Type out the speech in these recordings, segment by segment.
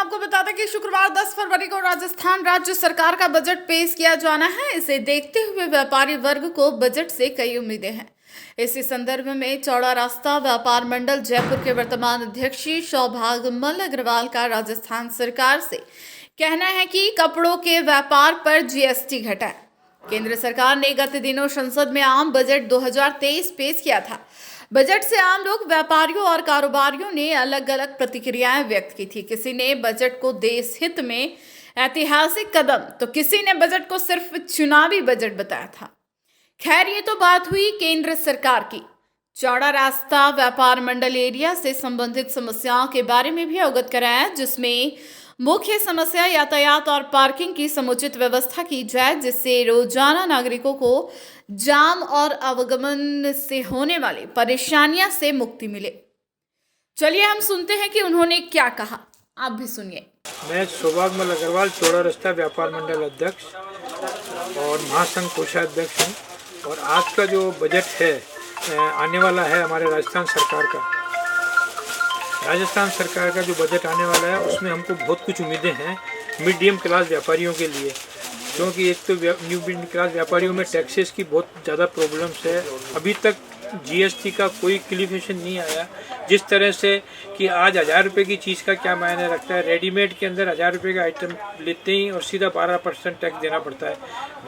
आपको बता दें कि शुक्रवार 10 फरवरी को राजस्थान राज्य सरकार का बजट पेश किया जाना है। इसे देखते हुए व्यापारी वर्ग को बजट से कई उम्मीदें हैं। इसी संदर्भ में चौड़ा रास्ता व्यापार मंडल जयपुर के वर्तमान अध्यक्ष सौभाग्यमल अग्रवाल का राजस्थान सरकार से कहना है कि कपड़ों के व्यापार पर जीएसटी घटाएं। केंद्र सरकार ने गत दिनों संसद में आम बजट 2023 पेश किया था। बजट से आम लोग, व्यापारियों और कारोबारियों ने अलग अलग प्रतिक्रियाएं व्यक्त की थी। किसी ने बजट को देश हित में ऐतिहासिक कदम, तो किसी ने बजट को सिर्फ चुनावी बजट बताया था। खैर, ये तो बात हुई केंद्र सरकार की। चौड़ा रास्ता व्यापार मंडल एरिया से संबंधित समस्याओं के बारे में भी अवगत कराया, जिसमें मुख्य समस्या यातायात और पार्किंग की समुचित व्यवस्था की जाए, जिससे रोजाना नागरिकों को जाम और आवागमन से होने वाली परेशानियां से मुक्ति मिले। चलिए हम सुनते हैं कि उन्होंने क्या कहा, आप भी सुनिए। मैं सौभाग्यमल अग्रवाल, चौड़ा रास्ता व्यापार मंडल अध्यक्ष और महासंघ कोषाध्यक्ष हूँ। और आज का जो बजट है आने वाला है हमारे राजस्थान सरकार का, राजस्थान सरकार का जो बजट आने वाला है उसमें हमको बहुत कुछ उम्मीदें हैं मीडियम क्लास व्यापारियों के लिए। क्योंकि एक तो न्यू मिडिल क्लास व्यापारियों में टैक्सेस की बहुत ज़्यादा प्रॉब्लम्स है। अभी तक जीएसटी का कोई क्लिफिकेशन नहीं आया। जिस तरह से कि आज 1000 रुपये की चीज़ का क्या मायने रखता है, रेडीमेड के अंदर 1000 रुपये का आइटम लेते ही और सीधा 12% टैक्स देना पड़ता है,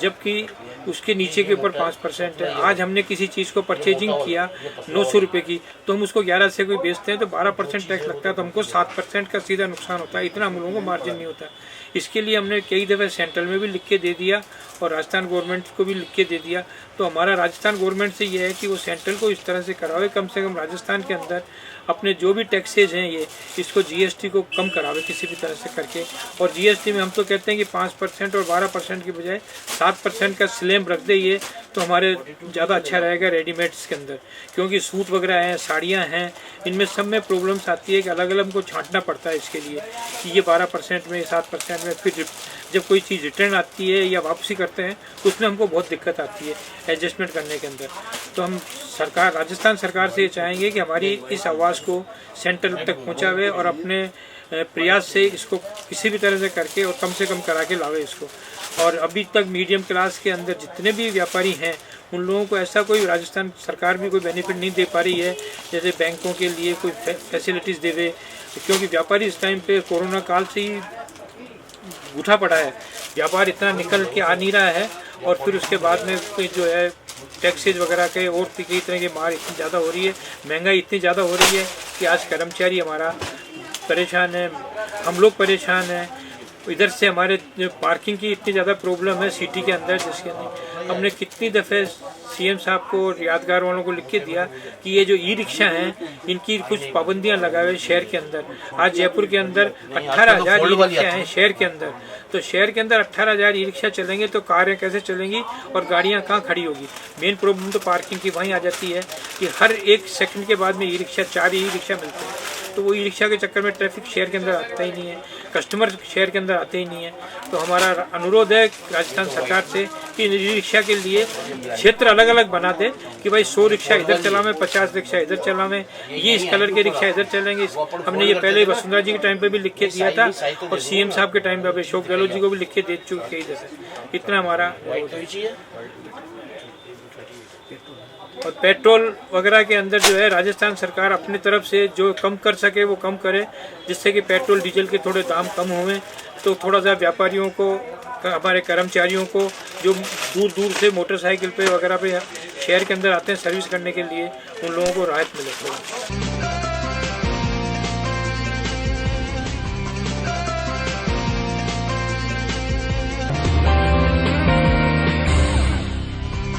जबकि उसके नीचे के ऊपर 5% है। आज हमने किसी चीज़ को परचेजिंग किया 900 रुपये की, तो हम उसको 11 से कोई बेचते हैं तो 12% टैक्स लगता है, तो हमको 7% का सीधा नुकसान होता है। इतना हम लोगों को मार्जिन नहीं होता। इसके लिए हमने कई दफ़े सेंट्रल में भी लिख के दे दिया और राजस्थान गवर्नमेंट को भी लिख के दे दिया। तो हमारा राजस्थान गवर्नमेंट से ये है कि वो सेंट्रल को इस तरह से करावे, कम से कम राजस्थान के अंदर अपने जो भी टैक्सेज हैं ये इसको जीएसटी को कम करावे किसी भी तरह से करके। और जीएसटी में हम तो कहते हैं कि 5% और 12% की बजाय 7% का स्लैब रख दे ये, तो हमारे ज़्यादा अच्छा रहेगा रेडीमेड्स के अंदर। क्योंकि सूट वगैरह हैं, साड़ियाँ हैं, इनमें सब में प्रॉब्लम्स आती है कि अलग अलग हमको छांटना पड़ता है इसके लिए कि ये 12% में, 7% में। फिर जब कोई चीज़ रिटर्न आती है या वापसी करते हैं उसमें हमको बहुत दिक्कत आती है एडजस्टमेंट करने के अंदर। तो हम सरकार, राजस्थान सरकार से ये चाहेंगे कि हमारी इस आवाज़ को सेंट्रल तक पहुंचावे और अपने प्रयास से इसको किसी भी तरह से करके और कम से कम करा के लावे इसको। और अभी तक मीडियम क्लास के अंदर जितने भी व्यापारी हैं उन लोगों को ऐसा कोई राजस्थान सरकार भी कोई बेनिफिट नहीं दे पा रही है, जैसे बैंकों के लिए कोई फैसिलिटीज़ देवे। क्योंकि व्यापारी इस टाइम पे कोरोना काल से ही उठा पड़ा है, व्यापार इतना निकल के आ नहीं रहा है। और फिर उसके बाद में जो है टैक्सेज वगैरह के और कई तरह की मार इतनी ज़्यादा हो रही है, महंगाई इतनी ज़्यादा हो रही है कि आज कर्मचारी हमारा परेशान है, हम लोग परेशान हैं। इधर से हमारे जो पार्किंग की इतनी ज़्यादा प्रॉब्लम है सिटी के अंदर, जिसके हमने कितनी दफ़े सीएम साहब को और यादगार वालों को लिख के दिया कि ये जो ई रिक्शा हैं इनकी कुछ पाबंदियां लगावे शहर के अंदर। आज जयपुर के अंदर 18,000 ई रिक्शा हैं शहर के अंदर, तो शहर के अंदर 18,000 ई रिक्शा चलेंगे तो कारें कैसे चलेंगी और गाड़ियां कहाँ खड़ी होगी। मेन प्रॉब्लम तो पार्किंग की वहीं आ जाती है कि हर 1 सेकंड के बाद में ई रिक्शा, 4 ई रिक्शा मिलते हैं, तो वो ई रिक्शा के चक्कर में ट्रैफिक शहर के अंदर आता ही नहीं है, कस्टमर शहर के अंदर आते ही नहीं है। तो हमारा अनुरोध है राजस्थान सरकार से कि ई रिक्शा के लिए क्षेत्र अलग अलग बना दे कि भाई 100 रिक्शा इधर चलावें, 50 रिक्शा इधर चलावें, ये इस कलर के रिक्शा इधर चलेंगे। हमने ये पहले वसुंधरा जी के टाइम पे भी लिख के दिया था और सीएम साहब के टाइम पे अशोक गहलोत जी को भी लिख के दे चुके हैं। जैसे इतना हमारा। और पेट्रोल वगैरह के अंदर जो है राजस्थान सरकार अपनी तरफ से जो कम कर सके वो कम करे, जिससे कि पेट्रोल डीजल के थोड़े दाम कम हों, तो थोड़ा सा व्यापारियों को, हमारे कर्मचारियों को जो दूर दूर से मोटरसाइकिल पे वगैरह पे शहर के अंदर आते हैं सर्विस करने के लिए, उन लोगों को राहत मिले।